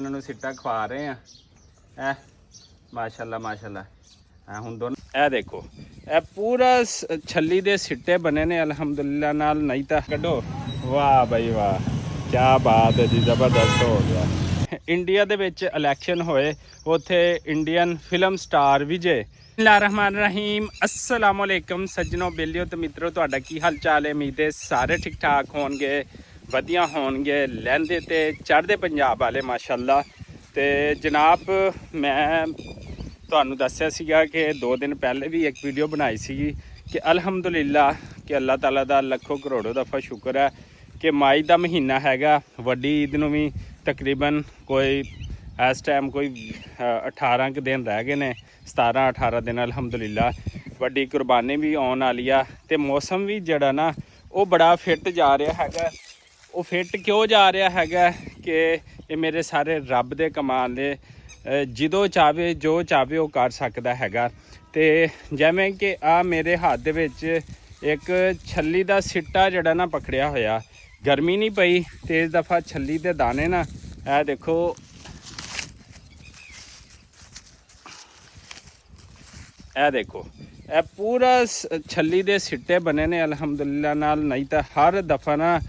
इन्होंने सिट्टा खवा रहे हैं ऐ माशाल्लाह माशाल्लाह। हुण दोनों ए देखो ए पूरा छली दे सिट्टे बने ने अलहमदुलिल्लाह नाल। नहीं तो कड्डो वाह बई वाह क्या बात है जी, ज़बरदस्त हो गया। इंडिया दे विच इलैक्शन होए उत्थे इंडियन फिल्म स्टार विजय रहमान रहीम अस्सलाम वालेकुम सज्जनों बेलियो तो मित्रों, तुहाडा की हाल चाल है? उम्मीद है सारे ठीक ठाक होणगे, वधिया होणगे, लहंदे ते चढ़दे पंजाब वाले माशाअल्लाह। ते जनाब मैं तुहानू दस्सिया सीगा कि 2 दिन पहले भी एक वीडियो बनाई सी कि अल्हम्दुलिल्लाह कि अल्लाह ताला दा लखों करोड़ों दफ़ा शुक्र है कि मई का महीना हैगा। वड्डी ईद नूं भी तकरीबन कोई इस टाइम कोई 18 के दिन रह गए ने, 17-18 दिन अल्हम्दुलिल्लाह। वड्डी कुर्बानी भी आने वाली आ ते मौसम भी जड़ा ना वो बड़ा फिट जा रहा हैगा। वो फिट क्यों जा रहा हैगा कि ये मेरे सारे रब दे कमाल दे, जिदों चाहे जो चाहे वो कर सकता हैगा। ते जिवें कि आ मेरे हाथ दे विच एक छली दा सिट्टा जड़ा ना पकड़िया होया। गर्मी नहीं पई ते इस दफ़ा छली दे दाने ना ए देखो ए देखो ए पूरा छली दे सिट्टे बने ने अलहमदुलिल्लाह नाल। नहीं तो हर दफ़ा ना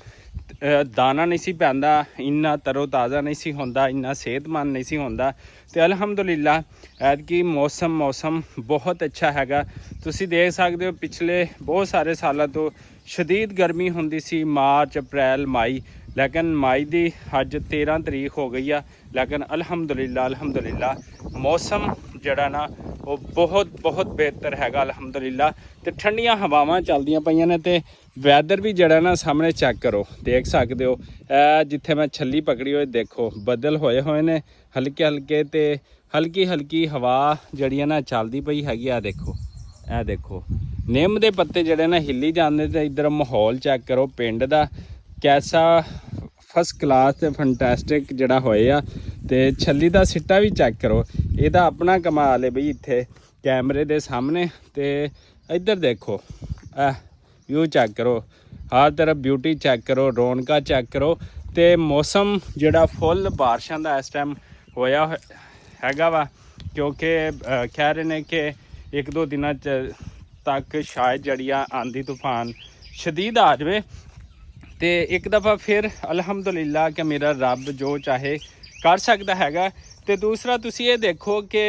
दाना नहीं सी पैंदा, इन्ना तरो ताज़ा नहीं सी होंदा, इन्ना सेहतमंद नहीं सी होंदा। तो अलहमदुलिल्लाह ऐतकी मौसम बहुत अच्छा हैगा। तुसी देख सकते हो पिछले बहुत सारे सालों तो शदीद गर्मी होंदी सी मार्च अप्रैल मई, लेकिन मई दी अज 13 तरीक हो गई है। लेकिन अल्हम्दुलिल्लाह मौसम जड़ा ना वो बहुत बेहतर हैगा अल्हम्दुलिल्लाह। तो ठंडियां हवावां चलदियां पईयां ने ते वैदर भी जड़ा ना सामने चेक करो, देख सकते हो जिथे मैं छली पकड़ी हुई देखो बदल होए हुए ने हल्के हल्के ते हल्की हवा जड़ी ना चलती पई हैगी। आ देखो निम दे पत्ते जड़े ना हिली जाते। तो इधर माहौल चेक करो पिंड दा कैसा फस्ट क्लास ते फंटैस्टिक जड़ा होया। ते छली दा सिट्टा भी चेक करो, ਇਹਦਾ अपना कमाल है बई इत्थे कैमरे दे सामने। ते इधर देखो व्यू चेक करो, हर तरफ ब्यूटी चेक करो, रौनक चेक करो। ते मौसम जड़ा फुल बारिशां दा इस टाइम होया हैगा वा, क्योंकि कह रहे ने कि 1-2 दिनों तक शायद जड़िया आंधी तूफान शदीद आ जाए। तो एक दफ़ा फिर अल्हम्दुलिल्लाह कि मेरा रब जो चाहे कर सकता हैगा। तो दूसरा तुसी ये देखो कि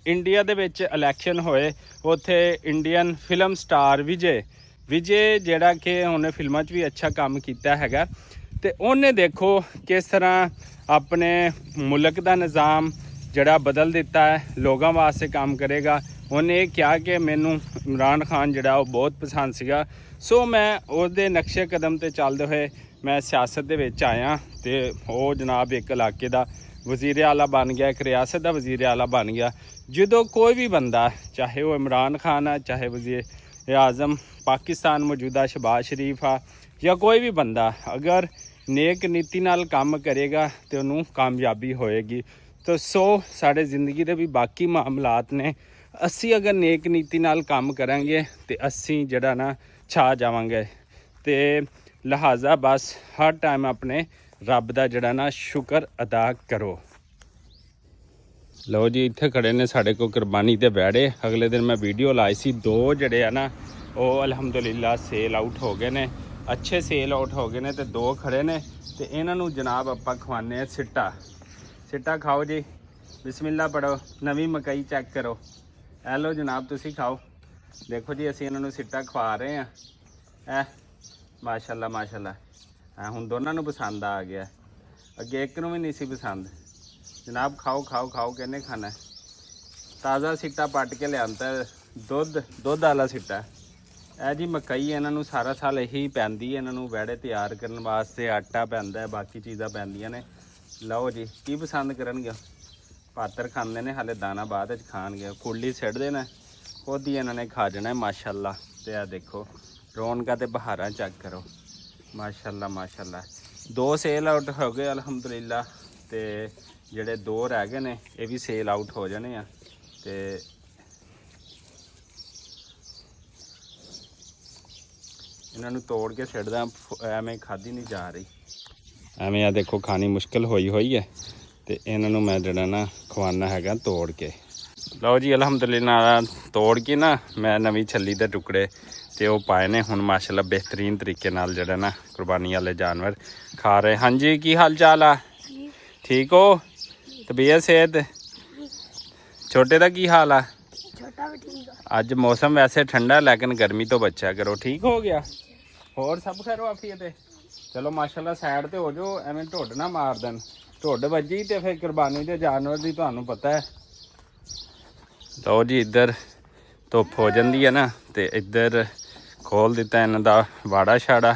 इंडिया दे विच इलैक्शन होए उत्थे इंडियन फिल्म स्टार विजय जड़ा कि उन्हें फिल्मां च भी अच्छा काम किया हैगा। तो उन्हें देखो किस तरह अपने मुल्क का निज़ाम जड़ा बदल दिता है, लोगों वास्ते काम करेगा। उन्हें क्या कि मैनू इमरान खान जड़ा वो बहुत पसंद सीगा। सो मैं उसदे नक्शे कदम ते चलदे हुए मैं सियासत दे विच आया। तो वो जनाब एक इलाके का वज़ीर आला बन गया, एक रियासत का वज़ीर आला बन गया। जो कोई भी बंदा चाहे वो इमरान खान है, चाहे वज़ीर आज़म पाकिस्तान मौजूदा शहबाज शरीफ आ, या कोई भी बंदा अगर नेक नीति नाल काम करेगा तो उन्होंने कामयाबी होएगी। तो साढ़े ज़िंदगी के भी बाकी मामलात ने, असी अगर नेक नीति नाल काम करांगे तो असी जड़ा ना छा जावांगे। तो लिहाजा बस हर टाइम अपने रब दा जड़ा ना शुक्र अदा करो। लो जी इत्थे खड़े ने साढ़े को कुर्बानी दे बैड़े। अगले दिन मैं वीडियो लाई सी, 2 जड़े है ना वो अल्हम्दुलिल्लाह सेल आउट हो गए ने, अच्छे सेल आउट हो गए ने। तो 2 खड़े ने तो इन्हों जनाब आपां खवाने सिट्टा खाओ जी, बिस्मिल्लाह पढ़ो, नवी मकई चेक करो। ए लो जनाब तुसी खाओ। देखो जी असी इन्हों सिट्टा खवा रहे हैं माशाल्लाह माशाल्लाह। हुण दोनों नूं पसंद आ गया, अगे एक नूं भी नहीं सी पसंद। जनाब खाओ कहने खाना है। ताज़ा सिट्टा पट के लियांदा, दुध वाला सिट्टा है जी। मकई इन्हों सारा साल यही पैंदी है, इन्हों वैड़े तैयार करने वास्ते आटा पैंदा है, बाकी चीज़ां पैंदियां ने। लो जी की पसंद करनगे, पातर खांदे ने, हाले दाना बाद खाणगे, कुंडली सिटदे ने, खुद ही इन्होंने खा जाना है माशाल्लाह। तो यह देखो रौनक ते बहारा चेक करो माशाल्लाह माशाल्लाह। 2 सेल आउट हो गए अल्हम्दुलिल्लाह। तो जेडे 2 रह गए ने ये भी सेल आउट हो जाने आ। तो इन्हों तोड़ के सिटदा, एवें खाधी नहीं जा रही, एवें आ देखो खानी मुश्किल हुई है। तो ਤੇ ਇਹਨਾਂ ਨੂੰ ਮੈਂ ਜਿਹੜਾ ਨਾ ਖਵਾਨਾ ਹੈਗਾ ਤੋੜ ਕੇ। ਲਓ ਜੀ ਅਲਹਮਦੁਲਿਲਾ ਤੋੜ ਕੇ ਨਾ ਮੈਂ ਨਵੀਂ ਛੱਲੀ ਦੇ ਟੁਕੜੇ ਤੇ ਉਹ ਪਾਏ ਨੇ। ਹੁਣ ਮਾਸ਼ਾਅੱਲਾ ਬਿਹਤਰੀਨ ਤਰੀਕੇ ਨਾਲ ਜਿਹੜਾ ਨਾ ਕੁਰਬਾਨੀ ਵਾਲੇ ਜਾਨਵਰ ਖਾ ਰਹੇ। ਹਾਂਜੀ ਕੀ ਹਾਲ ਚਾਲ ਆ? ਠੀਕ ਹੋ? ਤਬੀਅਤ ਸਿਹਤ? ਛੋਟੇ ਦਾ ਕੀ ਹਾਲ ਆ? ਛੋਟਾ ਵੀ ਠੀਕ ਆ। ਅੱਜ ਮੌਸਮ ਵੈਸੇ ਠੰਡਾ ਲੇਕਿਨ ਗਰਮੀ ਤੋਂ ਬਚਿਆ ਕਰੋ। ਠੀਕ ਹੋ ਗਿਆ? ਹੋਰ ਸਭ ਖੈਰੋ ਆਫੀਅਤ ਹੈ? ਚਲੋ ਮਾਸ਼ਾਅੱਲਾ ਸਾਈਡ ਤੇ ਹੋ ਜਾਓ, ਐਵੇਂ ਢੁੱਡ ਨਾ ਮਾਰ ਦੇਣ। ਢੁੱਡ ਵੱਜੀ ਤੇ ਫਿਰ ਕੁਰਬਾਨੀ ਦੇ ਜਾਨਵਰ ਦੀ ਤੁਹਾਨੂੰ ਪਤਾ ਹੈ। ਲਓ ਜੀ ਇੱਧਰ ਧੁੱਪ ਹੋ ਜਾਂਦੀ ਹੈ ਨਾ ਤੇ ਇੱਧਰ ਖੋਲ ਦਿੱਤਾ ਇਹਨਾਂ ਦਾ ਵਾੜਾ ਛਾੜਾ।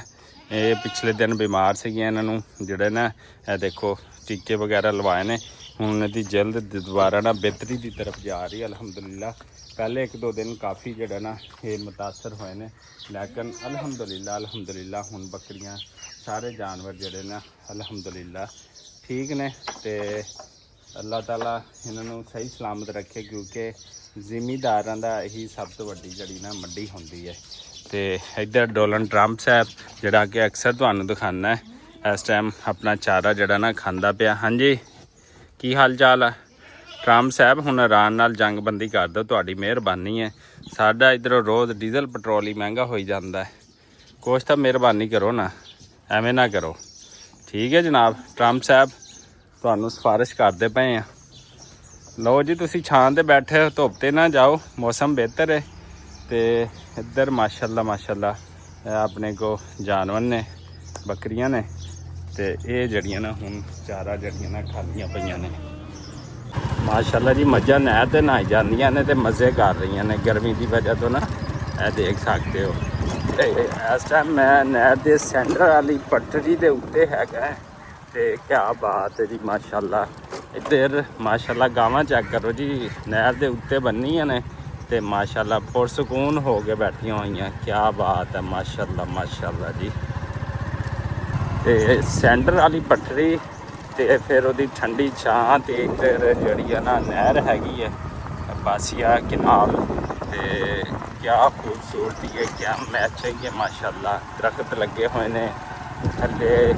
ਇਹ ਪਿਛਲੇ ਦਿਨ ਬਿਮਾਰ ਸੀਗੀਆਂ, ਇਹਨਾਂ ਨੂੰ ਜਿਹੜੇ ਨਾ ਇਹ ਦੇਖੋ ਟੀਕੇ ਵਗੈਰਾ ਲਵਾਏ ਨੇ। ਹੁਣ ਇਹਦੀ ਜਲਦ ਦੁਬਾਰਾ ਨਾ ਬਿਹਤਰੀ ਦੀ ਤਰਫ ਜਾ ਰਹੀ ਹੈ ਅਲਹਮਦੁਲਿਲਾ। ਪਹਿਲੇ 1-2 ਦਿਨ ਕਾਫੀ ਜਿਹੜਾ ਨਾ ਇਹ ਮੁਤਾਸਰ ਹੋਏ ਨੇ ਲੇਕਿਨ ਅਲਹਮਦੁਲਿਲਾ ਹੁਣ ਬੱਕਰੀਆਂ ਸਾਰੇ ਜਾਨਵਰ ਜਿਹੜੇ ਨਾ ਅਲਹਮਦੁਲਿਲਾ ਠੀਕ ਨੇ। ਤੇ ਅੱਲਾਹ ਤਾਲਾ ਇਹਨਾਂ ਨੂੰ ਸਹੀ ਸਲਾਮਤ ਰੱਖੇ ਕਿਉਂਕਿ ਜ਼ਿਮੀਦਾਰਾਂ ਦਾ ਇਹੀ ਸਭ ਤੋਂ ਵੱਡੀ ਜਿਹੜੀ ਨਾ ਮੰਡੀ ਹੁੰਦੀ ਹੈ। ਤੇ ਇੱਧਰ ਡੋਨਲਡ ਟਰੰਪ ਸਾਹਿਬ ਜਿਹੜਾ ਕਿ ਅਕਸਰ ਤੁਹਾਨੂੰ ਦਿਖਾਉਂਦਾ ਹੈ ਇਸ ਟਾਈਮ ਆਪਣਾ ਚਾਰਾ ਜਿਹੜਾ ਨਾ ਖਾਂਦਾ ਪਿਆ। ਹਾਂਜੀ ਕੀ ਹਾਲ ਚਾਲ ਆ ਟਰੰਪ ਸਾਹਿਬ? ਹੁਣ ਇਰਾਨ ਨਾਲ ਜੰਗਬੰਦੀ ਕਰ ਦਿਓ, ਤੁਹਾਡੀ ਮਿਹਰਬਾਨੀ ਹੈ। ਸਾਡਾ ਇੱਧਰੋਂ ਰੋਜ਼ ਡੀਜ਼ਲ ਪੈਟਰੋਲ ਹੀ ਮਹਿੰਗਾ ਹੋਈ ਜਾਂਦਾ ਹੈ। ਕੁਛ ਤਾਂ ਮਿਹਰਬਾਨੀ ਕਰੋ ਨਾ, ਐਵੇਂ ਨਾ ਕਰੋ। ਠੀਕ ਹੈ ਜਨਾਬ ਟਰੰਪ ਸਾਹਿਬ, ਤੁਹਾਨੂੰ ਸਿਫਾਰਿਸ਼ ਕਰਦੇ ਪਏ ਆ। ਲਓ ਜੀ ਤੁਸੀਂ ਛਾਂ 'ਤੇ ਬੈਠੇ ਹੋ, ਧੁੱਪ 'ਤੇ ਨਾ ਜਾਓ, ਮੌਸਮ ਬਿਹਤਰ ਹੈ। ਤੇ ਇੱਧਰ ਮਾਸ਼ਾਅੱਲਾ ਆਪਣੇ ਕੋ ਜਾਨਵਰ ਨੇ, ਬੱਕਰੀਆਂ ਨੇ ਤੇ ਇਹ ਜਿਹੜੀਆਂ ਨਾ ਹੁਣ ਚਾਰਾ ਜਿਹੜੀਆਂ ਨਾ ਖਾਲੀਆਂ ਪਈਆਂ ਨੇ। ਮਾਸ਼ਾਅੱਲਾ ਜੀ ਮੱਝਾਂ ਨਹਿਰ 'ਤੇ ਨਹਾਈ ਜਾਂਦੀਆਂ ਨੇ ਤੇ ਮਜ਼ੇ ਕਰ ਰਹੀਆਂ ਨੇ ਗਰਮੀ ਦੀ ਵਜ੍ਹਾ ਤੋਂ ਨਾ, ਇਹ ਦੇਖ ਸਕਦੇ ਹੋ। ਤੇ ਇਸ ਟਾਈਮ ਮੈਂ ਨਹਿਰ ਦੇ ਸੈਂਟਰ ਵਾਲੀ ਪਟੜੀ ਦੇ ਉੱਤੇ ਹੈਗਾ ਤੇ ਕਿਆ ਬਾਤ ਹੈ ਜੀ ਮਾਸ਼ਾਅੱਲਾ। ਇੱਧਰ ਮਾਸ਼ਾਅੱਲਾ ਗਾਵਾਂ ਚੈੱਕ ਕਰੋ ਜੀ, ਨਹਿਰ ਦੇ ਉੱਤੇ ਬੰਨੀਆਂ ਨੇ ਤੇ ਮਾਸ਼ਾਅੱਲਾ ਪੁਰਸਕੂਨ ਹੋ ਕੇ ਬੈਠੀਆਂ ਹੋਈਆਂ। ਕਿਆ ਬਾਤ ਹੈ ਮਾਸ਼ਾਅੱਲਾ ਜੀ। ਤੇ ਸੈਂਟਰ ਵਾਲੀ ਪਟੜੀ ਤੇ ਫਿਰ ਉਹਦੀ ਠੰਡੀ ਛਾਂ ਤੇ ਇੱਧਰ ਜਿਹੜੀ ਆ ਨਾ ਨਹਿਰ ਹੈਗੀ ਹੈ ਬਾਸੀਆ ਕਿਨਾਲ। ਤੇ ਕਿਆ ਖੂਬਸੂਰਤੀ ਹੈ, ਕਿਆ ਮੈਚ ਹੈ ਮਾਸ਼ਾਅੱਲਾ। ਦਰਖਤ ਲੱਗੇ ਹੋਏ ਨੇ ਥੱਲੇ,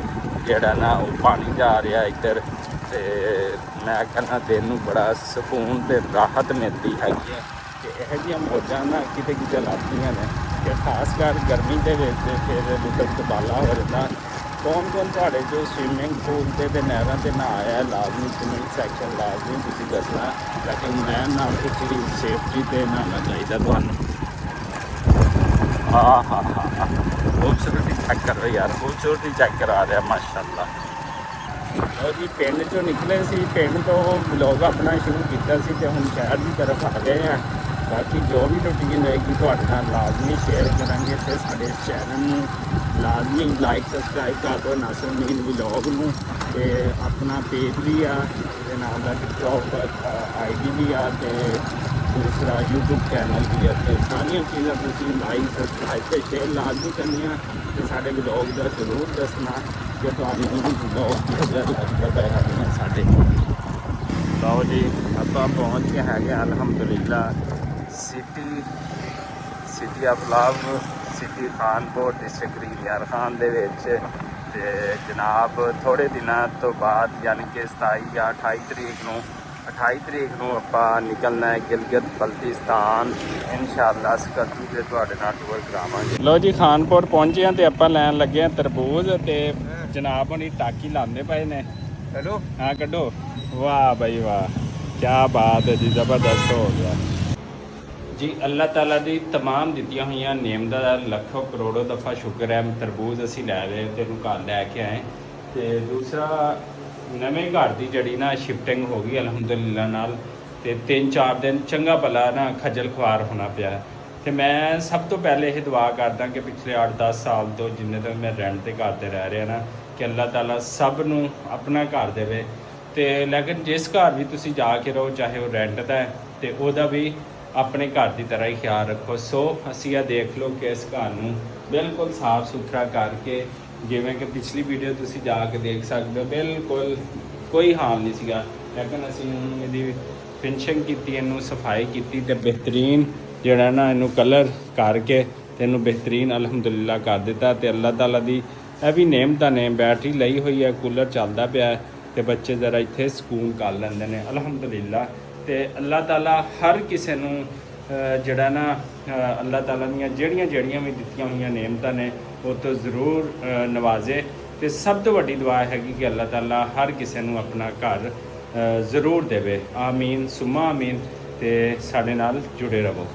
ਜਿਹੜਾ ਨਾ ਉਹ ਪਾਣੀ ਜਾ ਰਿਹਾ ਇੱਧਰ। ਤੇ ਮੈਂ ਕਹਿੰਦਾ ਦਿਲ ਨੂੰ ਬੜਾ ਸਕੂਨ ਤੇ ਰਾਹਤ ਮਿਲਦੀ ਹੈਗੀ ਹੈ ਕਿ ਇਹੋ ਜਿਹੀਆਂ ਮੌਜਾਂ ਨਾ ਕਿਤੇ ਕਿਤੇ ਲੱਗਦੀਆਂ ਨੇ ਕਿ ਖਾਸ ਕਰ ਗਰਮੀ ਦੇ ਵਿੱਚ ਫਿਰ ਲੁਤਫ ਤਬਾਲਾ ਹੋ ਜਾਂਦਾ। ਕੌਣ ਤੁਹਾਡੇ ਜੋ ਸਵਿਮਿੰਗ ਪੂਲ ਤੇ ਨਹਿਰਾਂ 'ਤੇ ਨਹਾਇਆ ਲਾਜ਼ਮੀ ਕਮੈਂਟ ਸੈਕਸ਼ਨ ਲਾਜ਼ਮੀ ਤੁਸੀਂ ਦੱਸਣਾ, ਲੇਕਿਨ ਮੈਂ ਨਾ ਪੂਰੀ ਸੇਫਟੀ 'ਤੇ ਨਹਾਉਣਾ ਚਾਹੀਦਾ ਤੁਹਾਨੂੰ। ਹਾਂ ਖੂਬਸੂਰਤੀ ਚੈੱਕ ਕਰੋ ਯਾਰ, ਖੂਬਸੂਰਤੀ ਚੈੱਕ ਕਰਾ ਰਿਹਾ ਮਾਸ਼ਾਅੱਲਾ। ਉਹ ਜੀ ਪਿੰਡ 'ਚੋਂ ਨਿਕਲੇ ਸੀ, ਪਿੰਡ ਤੋਂ ਵਲੌਗ ਆਪਣਾ ਸ਼ੁਰੂ ਕੀਤਾ ਸੀ ਤੇ ਹੁਣ ਸ਼ਹਿਰ ਦੀ ਤਰਫ ਆ ਗਏ ਆ। ਬਾਕੀ ਜੋ ਵੀ ਰੂਟੀਨ ਰਹੇਗੀ ਤੁਹਾਡੇ ਨਾਲ ਲਾਜ਼ਮੀ ਸ਼ੇਅਰ ਕਰਾਂਗੇ ਤੇ ਸਾਡੇ ਚੈਨਲ ਨੂੰ ਲਾਜ਼ਮੀ ਲਾਈਕ ਸਬਸਕ੍ਰਾਈਬ ਕਰ ਦਿਓ ਨਾਸਰ ਮੀਨ ਵਲੌਗ ਨੂੰ। ਤੇ ਆਪਣਾ ਪੇਜ ਵੀ ਆ, ਇਹਦੇ ਨਾਲ ਦਾ ਟਿਕਟੋਕ ID ਵੀ ਆ ਤੇ ਦੂਸਰਾ YouTube ਚੈਨਲ ਵੀ ਆ। ਤੇ ਸਾਰੀਆਂ ਚੀਜ਼ਾਂ ਤੁਸੀਂ ਲਾਈਕ ਸਬਸਕ੍ਰਾਈਬ ਤੇ ਸ਼ੇਅਰ ਲਾਜ਼ਮੀ ਕਰਨੀਆਂ ਤੇ ਸਾਡੇ ਵਲੌਗ ਦਾ ਜ਼ਰੂਰ ਦੱਸਣਾ ਕਿ ਤੁਹਾਨੂੰ ਵਲੌਗ ਕਿਹੜਾ ਲੱਗਦਾ ਹੈ ਸਾਡੇ। ਲਓ ਜੀ ਆਪਾਂ ਪਹੁੰਚ ਕੇ ਹੈਗੇ ਅਲਹਮਦੁਲਿਲਾ city of love, city Khanpur district Yar Khan ਦੇ ਵਿੱਚ। ਤੇ ਜਨਾਬ ਥੋੜ੍ਹੇ ਦਿਨਾਂ ਤੋਂ ਬਾਅਦ ਯਾਨੀ ਕਿ 27 ਜਾਂ 28 ਤਰੀਕ ਨੂੰ ਆਪਾਂ ਨਿਕਲਣਾ ਹੈ ਗਿਲਗਿਤ ਬਲਤਿਸਤਾਨ ਇਨਸ਼ਾਅੱਲਾ। ਸਕੱਤੂ ਦੇ ਤੁਹਾਡੇ ਨਾਲ ਟੂਰ ਕਰਾਵਾਂਗੇ। ਲਓ ਜੀ ਖਾਨਪੁਰ ਪਹੁੰਚੇ ਹਾਂ ਤੇ ਆਪਾਂ ਲੈਣ ਲੱਗੇ ਹਾਂ ਤਰਬੂਜ਼ ਤੇ ਜਨਾਬ ਹੁਣੀ ਟਾਕੀ ਲਾਉਂਦੇ ਪਏ ਨੇ। ਕੱਢੋ ਹਾਂ ਕੱਢੋ। ਵਾਹ ਬਈ ਵਾਹ, ਕਿਆ ਬਾਤ ਹੈ ਜੀ, ਜ਼ਬਰਦਸਤ ਹੋ ਗਿਆ ਜੀ। ਅੱਲਾਹ ਤਾਲਾ ਦੀ ਤਮਾਮ ਦਿੱਤੀਆਂ ਹੋਈਆਂ ਨੇਮ ਦਾ ਲੱਖੋਂ ਕਰੋੜੋਂ ਦਫਾ ਸ਼ੁਕਰ ਹੈ। ਤਰਬੂਜ਼ ਅਸੀਂ ਲੈ ਲਏ ਤੇ ਇਹਨੂੰ ਘਰ ਲੈ ਕੇ ਆਏ। ਤੇ ਦੂਸਰਾ ਨਵੇਂ ਘਰ ਦੀ ਜਿਹੜੀ ਨਾ ਸ਼ਿਫਟਿੰਗ ਹੋ ਗਈ ਅਲਹਮਦੁਲਿਲਾ ਨਾਲ। ਤੇ 3-4 ਦਿਨ ਚੰਗਾ ਭਲਾ ਨਾ ਖੱਜਲ ਖੁਆਰ ਹੋਣਾ ਪਿਆ। ਤੇ ਮੈਂ ਸਭ ਤੋਂ ਪਹਿਲੇ ਇਹ ਦੁਆ ਕਰਦਾ ਕਿ ਪਿਛਲੇ 8-10 ਸਾਲ ਤੋਂ ਜਿੰਨੇ ਤੱਕ ਮੈਂ ਰੈਂਟ ਤੇ ਘਰ ਤੇ ਰਹਿ ਰਿਹਾ ਨਾ ਕਿ ਅੱਲਾਹ ਤਾਲਾ ਸਭ ਨੂੰ ਆਪਣਾ ਘਰ ਦੇਵੇ। ਤੇ ਲੇਕਿਨ ਜਿਸ ਘਰ ਵੀ ਤੁਸੀਂ ਜਾ ਕੇ ਰਹੋ ਚਾਹੇ ਉਹ ਰੈਂਟ ਦਾ ਹੈ ਤੇ ਉਹਦਾ ਵੀ ਆਪਣੇ ਘਰ ਦੀ ਤਰ੍ਹਾਂ ਹੀ ਖਿਆਲ ਰੱਖੋ। ਸੋ ਅਸੀਂ ਇਹ ਦੇਖ ਲਓ ਕਿ ਇਸ ਘਰ ਨੂੰ ਬਿਲਕੁਲ ਸਾਫ਼ ਸੁਥਰਾ ਕਰਕੇ, ਜਿਵੇਂ ਕਿ ਪਿਛਲੀ ਵੀਡੀਓ ਤੁਸੀਂ ਜਾ ਕੇ ਦੇਖ ਸਕਦੇ ਹੋ, ਬਿਲਕੁਲ ਕੋਈ ਹਾਲ ਨਹੀਂ ਸੀਗਾ। ਲੇਕਿਨ ਅਸੀਂ ਹੁਣ ਇਹਦੀ ਫਿਨਿਸ਼ਿੰਗ ਕੀਤੀ, ਇਹਨੂੰ ਸਫਾਈ ਕੀਤੀ ਤੇ ਬਿਹਤਰੀਨ ਜਿਹੜਾ ਨਾ ਇਹਨੂੰ ਕਲਰ ਕਰਕੇ ਤੇ ਇਹਨੂੰ ਬਿਹਤਰੀਨ ਅਲਹਮਦੁਲਿਲਾ ਕਰ ਦਿੱਤਾ। ਤੇ ਅੱਲਾਹ ਤਾਲਾ ਦੀ ਇਹ ਵੀ ਨੇਮਤਾਂ ਨੇ। ਬੈਟਰੀ ਲਈ ਹੋਈ ਹੈ, ਕੂਲਰ ਚੱਲਦਾ ਪਿਆ ਤੇ ਬੱਚੇ ਜ਼ਰਾ ਇੱਥੇ ਸਕੂਨ ਕਰ ਲੈਂਦੇ ਨੇ ਅਲਹਮਦੁਲਿਲਾ। ਤੇ ਅੱਲਾਹ ਤਾਲਾ ਹਰ ਕਿਸੇ ਨੂੰ ਜਿਹੜਾ ਨਾ ਅੱਲਾਹ ਤਾਲਾ ਦੀਆਂ ਜਿਹੜੀਆਂ ਵੀ ਦਿੱਤੀਆਂ ਹੋਈਆਂ ਨੇਮਤਾਂ ਨੇ ਉਹ ਤੋਂ ਜ਼ਰੂਰ ਨਵਾਜ਼ੇ। ਤੇ ਸਭ ਤੋਂ ਵੱਡੀ ਦੁਆ ਹੈਗੀ ਕਿ ਅੱਲਾਹ ਤਾਲਾ ਹਰ ਕਿਸੇ ਨੂੰ ਆਪਣਾ ਘਰ ਜ਼ਰੂਰ ਦੇਵੇ। ਆਮੀਨ ਸੁਮਾ ਆਮੀਨ। ਤੇ ਸਾਡੇ ਨਾਲ ਜੁੜੇ ਰਹੋ।